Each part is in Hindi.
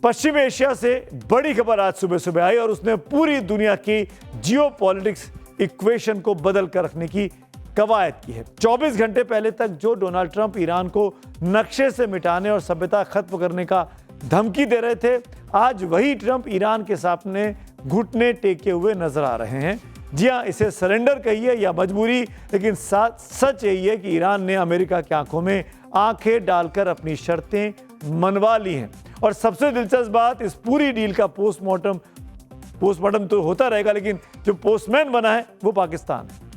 पश्चिम एशिया से बड़ी खबर आज सुबह सुबह आई और उसने पूरी दुनिया की जियोपॉलिटिक्स इक्वेशन को बदल कर रखने की कवायद की है। 24 घंटे पहले तक जो डोनाल्ड ट्रंप ईरान को नक्शे से मिटाने और सभ्यता खत्म करने का धमकी दे रहे थे, आज वही ट्रंप ईरान के सामने घुटने टेके हुए नजर आ रहे हैं। जी हाँ, इसे सरेंडर कहिए या मजबूरी, लेकिन सच यही है कि ईरान ने अमेरिका की आंखों में आंखें डालकर अपनी शर्तें मनवा ली हैं। और सबसे दिलचस्प बात, इस पूरी डील का पोस्टमार्टम तो होता रहेगा, लेकिन जो पोस्टमैन बना है वो पाकिस्तान है।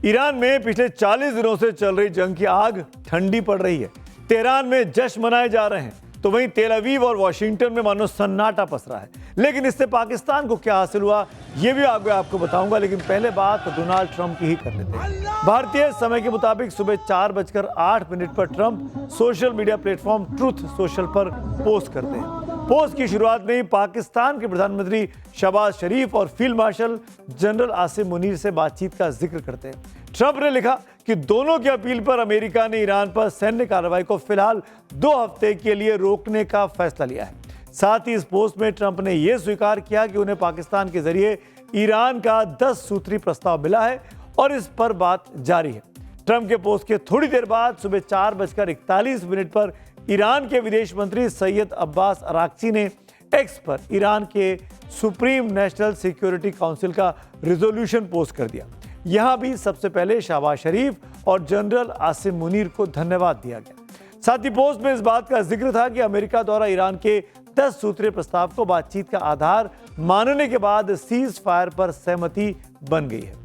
ईरान में पिछले 40 दिनों से चल रही जंग की आग ठंडी पड़ रही है। तेहरान में जश्न मनाए जा रहे हैं, तो वहीं तेल अवीव और वॉशिंगटन में मानो सन्नाटा पसरा है। लेकिन इससे पाकिस्तान को क्या हासिल हुआ, ये भी आगे आपको बताऊंगा, लेकिन पहले बात डोनाल्ड ट्रंप की ही कर लेते हैं। भारतीय समय के मुताबिक सुबह 4:08 पर Trump social media platform truth social पर पोस्ट करते हैं। पोस्ट की शुरुआत में ही पाकिस्तान के प्रधानमंत्री शहबाज शरीफ और field marshal general Asim Munir से बातचीत का जिक्र करते हैं। ट्रंप ने लिखा कि दोनों की अपील पर अमेरिका ने ईरान पर सैन्य कार्रवाई को फिलहाल 2 हफ्ते के लिए रोकने का फैसला लिया है। साथ ही इस पोस्ट में ट्रंप ने यह स्वीकार किया कि उन्हें पाकिस्तान के जरिए ईरान का 10 सूत्री प्रस्ताव मिला है और इस पर बात जारी है। ट्रंप के पोस्ट के थोड़ी देर बाद सुबह 4:41 पर ईरान के विदेश मंत्री सैयद अब्बास अराक्ची ने एक्स पर ईरान के सुप्रीम नेशनल सिक्योरिटी काउंसिल का रिजोल्यूशन पोस्ट कर दिया। यहां भी सबसे पहले शहबाज शरीफ और जनरल आसिम मुनीर को धन्यवाद दिया गया। साथ ही पोस्ट में इस बात का जिक्र था कि अमेरिका द्वारा ईरान के 10 सूत्रीय प्रस्ताव को बातचीत का आधार मानने के बाद सीज फायर पर सहमति बन गई है।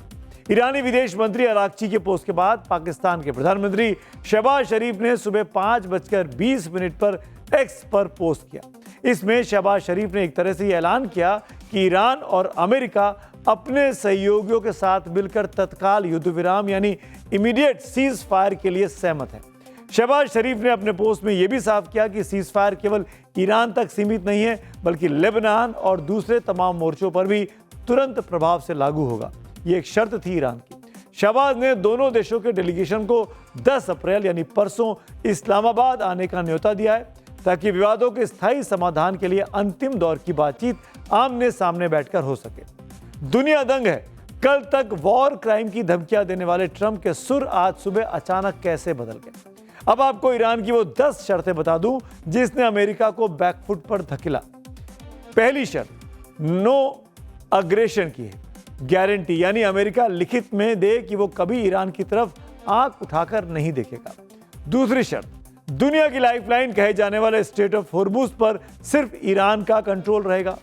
ईरानी विदेश मंत्री अराक्ची के पोस्ट के बाद पाकिस्तान के प्रधानमंत्री शहबाज शरीफ ने सुबह 5:20 पर एक्स पर पोस्ट किया। इसमें शहबाज शरीफ ने एक तरह से यह ऐलान किया कि ईरान और अमेरिका अपने सहयोगियों के साथ मिलकर तत्काल युद्ध विराम यानी इमीडिएट सीज फायर के लिए सहमत है। शहबाज शरीफ ने अपने पोस्ट में यह भी साफ किया कि सीज फायर केवल ईरान तक सीमित नहीं है, बल्कि लेबनान और दूसरे तमाम मोर्चों पर भी तुरंत प्रभाव से लागू होगा। ये एक शर्त थी ईरान की। शहबाज ने दोनों देशों के डेलीगेशन को 10 अप्रैल यानी परसों इस्लामाबाद आने का न्योता दिया है, ताकि विवादों के स्थायी समाधान के लिए अंतिम दौर की बातचीत आमने सामने बैठकर हो सके। दुनिया दंग है, कल तक वॉर क्राइम की धमकियां देने वाले ट्रंप के सुर आज सुबह अचानक कैसे बदल गए। अब आपको ईरान की वो 10 शर्तें बता दूं जिसने अमेरिका को बैकफुट पर धकेला। पहली शर्त नो अग्रेशन की है, गारंटी, यानी अमेरिका लिखित में दे कि वो कभी ईरान की तरफ आंख उठाकर नहीं देखेगा। दूसरी शर्त, दुनिया की लाइफलाइन कहे जाने वाले स्ट्रेट ऑफ हॉर्मुज पर सिर्फ ईरान का कंट्रोल रहेगा।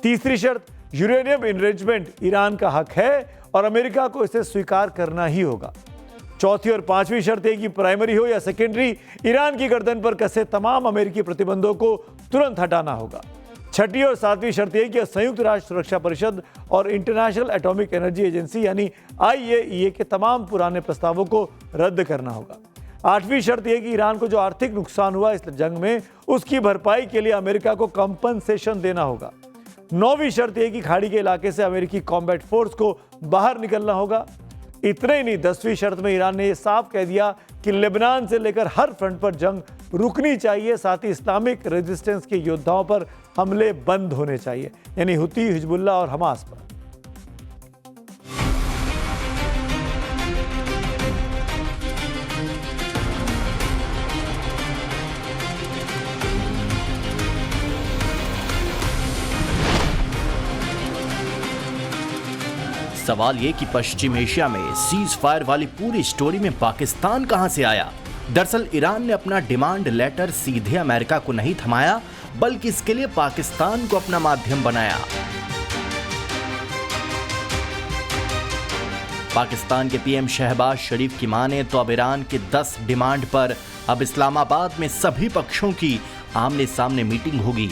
तीसरी शर्त, यूरेनियम एनरिचमेंट ईरान का हक है और अमेरिका को इसे स्वीकार करना ही होगा। चौथी और पांचवी शर्त है कि प्राइमरी हो या सेकेंडरी, ईरान की गर्दन पर कसे तमाम अमेरिकी प्रतिबंधों को तुरंत हटाना होगा। छठी और सातवीं शर्त यह कि संयुक्त राष्ट्र सुरक्षा परिषद और इंटरनेशनल एटॉमिक एनर्जी एजेंसी यानी IAEA के तमाम पुराने प्रस्तावों को रद्द करना होगा। आठवीं शर्त यह कि ईरान को जो आर्थिक नुकसान हुआ इस जंग में, उसकी भरपाई के लिए अमेरिका को कंपनसेशन देना होगा। नौवीं शर्त यह कि खाड़ी के इलाके से अमेरिकी कॉम्बैट फोर्स को बाहर निकलना होगा। इतने ही नहीं, 10वीं शर्त में ईरान ने यह साफ कह दिया कि लेबनान से लेकर हर फ्रंट पर जंग रुकनी चाहिए, साथ ही इस्लामिक रेजिस्टेंस के योद्धाओं पर हमले बंद होने चाहिए, यानी हुती, हिजबुल्ला और हमास पर। सवाल ये कि पश्चिम एशिया में सीज फायर वाली पूरी स्टोरी में पाकिस्तान कहां से आया। दरअसल ईरान ने अपना डिमांड लेटर सीधे अमेरिका को नहीं थमाया, बल्कि इसके लिए पाकिस्तान को अपना माध्यम बनाया। पाकिस्तान के पीएम शहबाज शरीफ की माने तो अब ईरान के 10 डिमांड पर अब इस्लामाबाद में सभी पक्षों की आमने सामने मीटिंग होगी।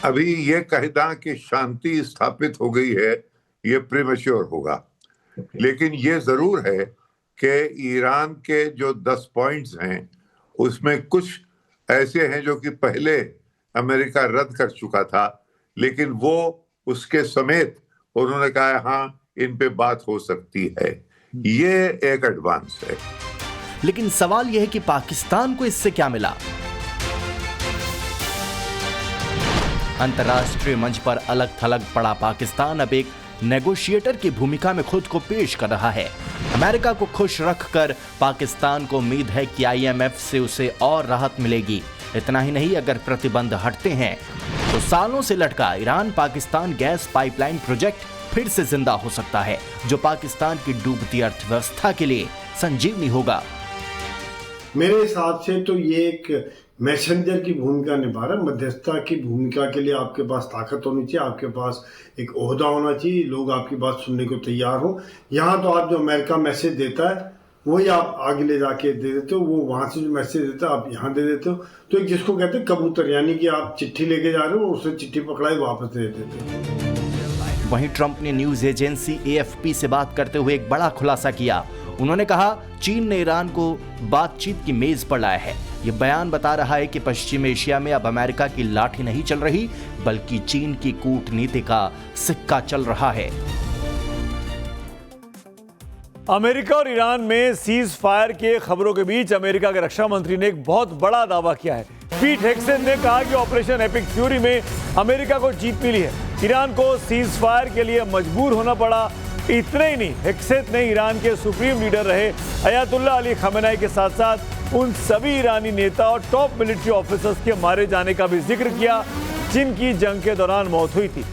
अभी ये कहना कि शांति स्थापित हो गई है ये प्रीमेच्योर होगा, लेकिन ये जरूर है कि ईरान के जो 10 पॉइंट्स हैं उसमें कुछ ऐसे हैं जो कि पहले अमेरिका रद्द कर चुका था, लेकिन वो उसके समेत उन्होंने कहा हाँ इन पे बात हो सकती है। ये एक एडवांस है। लेकिन सवाल यह है कि पाकिस्तान को इससे क्या मिला? अंतर्राष्ट्रीय मंच पर अलग थलग पड़ा पाकिस्तान अब एक नेगोशिएटर की भूमिका में खुद को पेश कर रहा है। अमेरिका को खुश रखकर पाकिस्तान को उम्मीद है कि IMF से उसे और राहत मिलेगी। इतना ही नहीं, अगर प्रतिबंध हटते हैं तो सालों से लटका Iran Pakistan gas pipeline project फिर से जिंदा हो सकता है, जो पाकिस्तान की डूबती अर्थव्यवस्था के लिए संजीवनी होगा। मेरे हिसाब से तो ये एक मैसेंजर की भूमिका निभा रहा है, मध्यस्थता की भूमिका के लिए आपके पास ताकत होनी चाहिए, आपके पास एक ओहदा होना चाहिए, लोग आपकी बात सुनने को तैयार हो। यहाँ तो आप जो अमेरिका मैसेज देता है वही आप आगे ले जाके दे देते हो, वो वहां से जो मैसेज देता है आप यहाँ दे देते हो। तो एक जिसको कहते हैं कबूतर, यानी कि आप चिट्ठी लेके जा रहे हो, उससे चिट्ठी पकड़ाई वापस दे देते हो। वहीं ट्रंप ने न्यूज एजेंसी AFP से बात करते हुए एक बड़ा खुलासा किया। उन्होंने कहा चीन ने ईरान को बातचीत की मेज पर लाया है। ये बयान बता रहा है कि पश्चिम एशिया में अब अमेरिका की लाठी नहीं चल रही, बल्कि चीन की कूटनीति का सिक्का चल रहा है। अमेरिका और ईरान में सीज फायर के खबरों के बीच अमेरिका के रक्षा मंत्री ने एक बहुत बड़ा दावा किया है। पीट हेक्सेट ने कहा कि ऑपरेशन एपिक फ्यूरी में अमेरिका को जीत मिली है। ईरान को सीज फायर के लिए मजबूर होना पड़ा। इतना ही नहीं, हेक्सेट ने ईरान के सुप्रीम लीडर रहे अयातुल्ला अली खमेनेई के साथ साथ उन सभी ईरानी नेता और टॉप मिलिट्री ऑफिसर्स के मारे जाने का भी जिक्र किया जिनकी जंग के दौरान मौत हुई थी।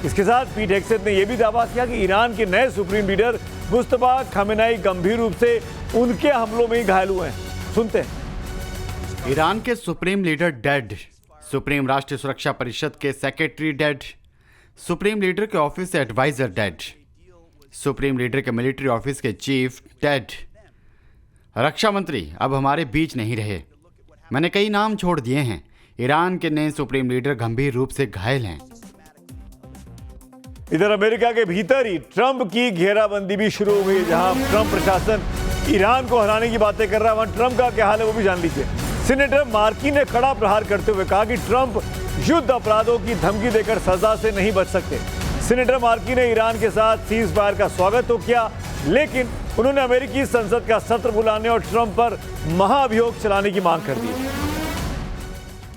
इसके साथ पीट हेक्सेट ने यह भी दावा किया कि ईरान के नए सुप्रीम लीडर मुस्तफा खमेनेई गंभीर रूप से उनके हमलों में ही घायल हुए हैं। सुनते हैं। ईरान के सुप्रीम लीडर डेड, सुप्रीम राष्ट्रीय सुरक्षा परिषद के सेक्रेटरी डेड, सुप्रीम लीडर के ऑफिस से एडवाइजर डेड, सुप्रीम लीडर के मिलिट्री ऑफिस के चीफ डेड। रक्षा मंत्री अब हमारे बीच नहीं रहे। मैंने कई नाम छोड़ दिए हैं। ईरान के नए सुप्रीम लीडर गंभीर रूप से घायल हैं। इधर अमेरिका के भीतर ही ट्रंप की घेराबंदी भी शुरू हो गई है। जहां ट्रंप प्रशासन ईरान को हराने की बातें कर रहा है, वहां ट्रंप का क्या हाल है वो भी जान लीजिए। सीनेटर मार्की ने कड़ा प्रहार करते हुए कहा कि ट्रंप युद्ध अपराधों की धमकी देकर सजा से नहीं बच सकते। सीनेटर मार्की ने ईरान के साथ सीज फायर का स्वागत तो किया, लेकिन उन्होंने अमेरिकी संसद का सत्र बुलाने और ट्रंप पर महाअभियोग चलाने की मांग कर दी।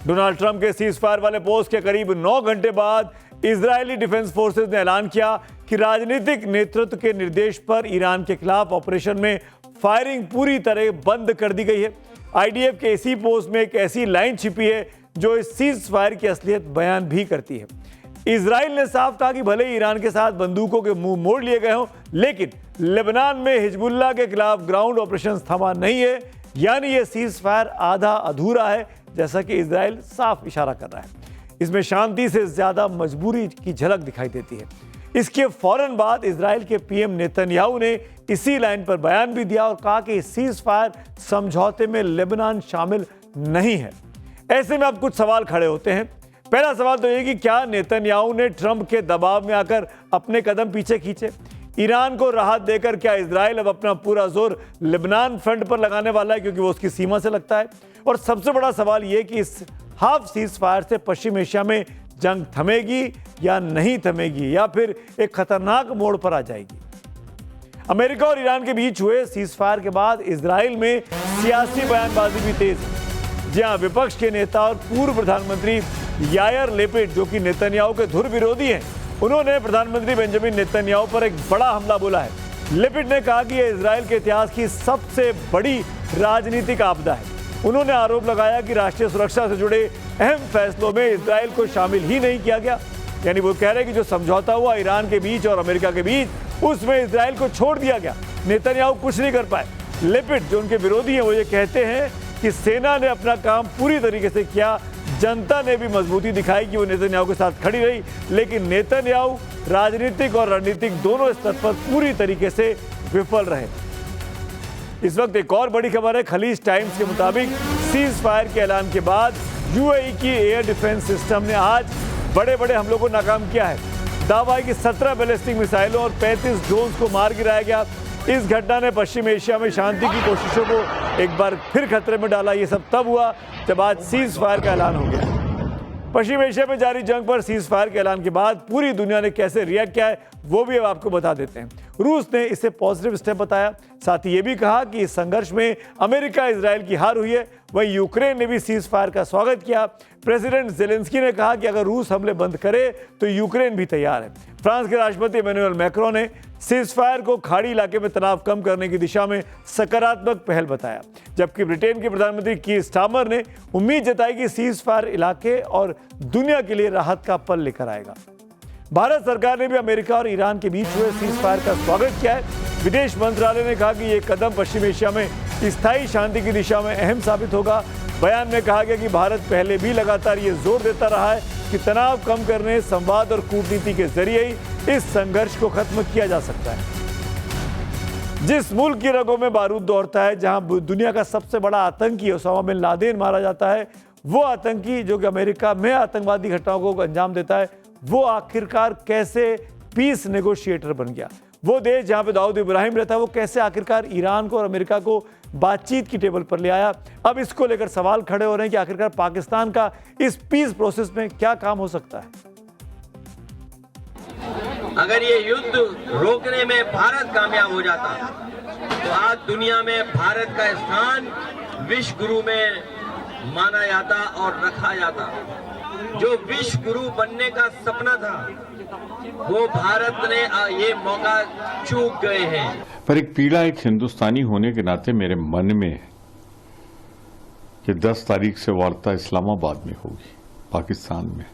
डोनाल्ड ट्रंप के सीज फायर वाले पोस्ट के करीब 9 घंटे बाद इजरायली डिफेंस फोर्सेज ने ऐलान किया कि राजनीतिक नेतृत्व के निर्देश पर ईरान के खिलाफ ऑपरेशन में फायरिंग पूरी तरह बंद कर दी गई है। IDF के इसी पोस्ट में एक ऐसी लाइन छिपी है जो इस सीज फायर की असलियत बयान भी करती है। इजराइल ने साफ कहा कि भले ही ईरान के साथ बंदूकों के मुंह मोड़ लिए गए हों, लेकिन लेबनान में हिजबुल्लाह के खिलाफ ग्राउंड ऑपरेशन थमा नहीं है। यानी यह सीज फायर आधा अधूरा है, जैसा कि इजराइल साफ इशारा कर रहा है। इसमें शांति से ज्यादा मजबूरी की झलक दिखाई देती है। इसके फौरन बाद इजराइल के PM नेतन्याहू ने इसी लाइन पर बयान भी दिया और कहा कि सीज फायर समझौते में लेबनान शामिल नहीं है। ऐसे में अब कुछ सवाल खड़े होते हैं। पहला सवाल तो ये कि क्या नेतन्याहू ने ट्रंप के दबाव में आकर अपने कदम पीछे खींचे? ईरान को राहत देकर क्या इजराइल अब अपना पूरा जोर लेबनान फ्रंट पर लगाने वाला है, क्योंकि वो उसकी सीमा से लगता है? और सबसे बड़ा सवाल ये कि इस हाफ सीज फायर से पश्चिम एशिया में जंग थमेगी या नहीं थमेगी, या फिर एक खतरनाक मोड़ पर आ जाएगी। अमेरिका और ईरान के बीच हुए सीज फायर के बाद इजराइल में सियासी बयानबाजी भी तेज है। जहां विपक्ष के नेता और पूर्व प्रधानमंत्री यायर लेपिड, जो कि नेतन्याहू के धुर विरोधी हैं, उन्होंने प्रधानमंत्री बेंजामिन नेतन्याहू पर एक बड़ा हमला बोला है। लेपिड ने कहा कि यह इजराइल के इतिहास की सबसे बड़ी राजनीतिक आपदा है। उन्होंने आरोप लगाया कि राष्ट्रीय सुरक्षा से जुड़े अहम फैसलों में इजराइल को शामिल ही नहीं किया गया। यानी वो कह रहे हैं कि जो समझौता हुआ ईरान के बीच और अमेरिका के बीच, उसमें इजराइल को छोड़ दिया गया, नेतन्याहू कुछ नहीं कर पाए। लेपिड, जो उनके विरोधी हैं, वो ये कहते हैं कि सेना ने अपना काम पूरी तरीके से किया, जनता ने भी मजबूती दिखाई कि वो नेतन्याहू के साथ खड़ी रही, लेकिन नेतन्याहू राजनीतिक और रणनीतिक दोनों स्तर पर पूरी तरीके से विफल रहे। इस वक्त एक और बड़ी खबर है। खलीज टाइम्स के मुताबिक सीज फायर के ऐलान के बाद UAE की एयर डिफेंस सिस्टम ने आज बड़े बड़े हमलों को नाकाम किया है। दावा है कि 17 बैलिस्टिक मिसाइलों और 35 ड्रोन्स को मार गिराया गया। इस घटना ने पश्चिम एशिया में शांति की कोशिशों को एक बार फिर खतरे में डाला। ये सब तब हुआ जब आज सीज फायर का ऐलान हो गया। पश्चिम एशिया में जारी जंग पर सीज फायर के ऐलान के बाद पूरी दुनिया ने कैसे रिएक्ट किया है वो भी अब आपको बता देते हैं। रूस ने इसे पॉजिटिव स्टेप बताया, साथ ही ये भी कहा कि इस संघर्ष में अमेरिका इजराइल की हार हुई है। वहीं यूक्रेन ने भी सीज फायर का स्वागत किया। प्रेसिडेंट जेलेंस्की ने कहा कि अगर रूस हमले बंद करे तो यूक्रेन भी तैयार है। फ्रांस के राष्ट्रपति इमैनुअल मैक्रों ने सीज फायर को खाड़ी इलाके में तनाव कम करने की दिशा में सकारात्मक पहल बताया, जबकि ब्रिटेन के प्रधानमंत्री कीर स्टारमर ने उम्मीद जताई कि सीज फायर इलाके और दुनिया के लिए राहत का पल लेकर आएगा। भारत सरकार ने भी अमेरिका और ईरान के बीच हुए सीज फायर का स्वागत किया है। विदेश मंत्रालय ने कहा कि यह कदम पश्चिम एशिया में स्थायी शांति की दिशा में अहम साबित होगा। बयान में कहा गया कि भारत पहले भी लगातार ये जोर देता रहा है कि तनाव कम करने, संवाद और कूटनीति के जरिए ही इस संघर्ष को खत्म किया जा सकता है। जिस मुल्क की रगों में बारूद दौड़ता है, जहां दुनिया का सबसे बड़ा आतंकी ओसामा बिन लादेन मारा जाता है, वो आतंकी जो कि अमेरिका में आतंकवादी घटनाओं को अंजाम देता है, वो आखिरकार कैसे पीस नेगोशिएटर बन गया। वो देश जहां पे दाऊद इब्राहिम रहता है, वो कैसे आखिरकार ईरान को और अमेरिका को बातचीत की टेबल पर ले आया। अब इसको लेकर सवाल खड़े हो रहे हैं कि आखिरकार पाकिस्तान का इस पीस प्रोसेस में क्या काम हो सकता है। अगर ये युद्ध रोकने में भारत कामयाब हो जाता तो आज दुनिया में भारत का स्थान विश्व गुरु में माना जाता और रखा जाता। जो विश्व गुरु बनने का सपना था वो भारत ने ये मौका चूक गए हैं। पर एक पीड़ा एक हिंदुस्तानी होने के नाते मेरे मन में है कि 10 तारीख से वार्ता इस्लामाबाद में होगी, पाकिस्तान में।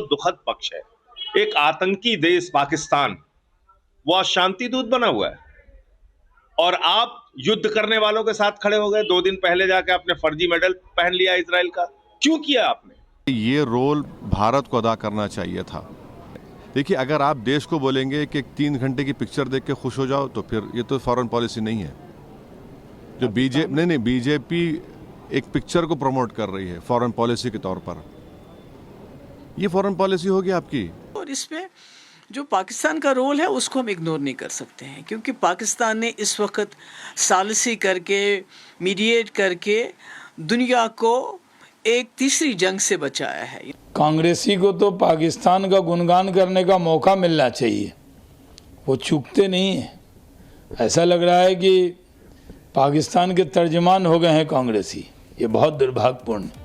दुखद पक्ष है, एक आतंकी देश पाकिस्तान वो शांति दूत बना हुआ है और आप युद्ध करने वालों के साथ खड़े हो गए। 2 दिन पहले जाके आपने फर्जी मेडल पहन लिया इजराइल का। क्यों किया आपने? ये रोल भारत को अदा करना चाहिए था। देखिए, अगर आप देश को बोलेंगे कि 3 घंटे की पिक्चर देख के खुश हो जाओ तो फिर ये तो फॉरेन पॉलिसी नहीं है। जो बीजेपी एक पिक्चर को प्रमोट कर रही है फॉरेन पॉलिसी के तौर पर, ये फॉरेन पॉलिसी होगी आपकी। और इसमें जो पाकिस्तान का रोल है उसको हम इग्नोर नहीं कर सकते हैं, क्योंकि पाकिस्तान ने इस वक्त सालिसी करके, मीडिएट करके दुनिया को एक तीसरी जंग से बचाया है। कांग्रेसी को तो पाकिस्तान का गुणगान करने का मौका मिलना चाहिए, वो चूकते नहीं है। ऐसा लग रहा है कि पाकिस्तान के तर्जमान हो गए हैं कांग्रेसी, ये बहुत दुर्भाग्यपूर्ण है।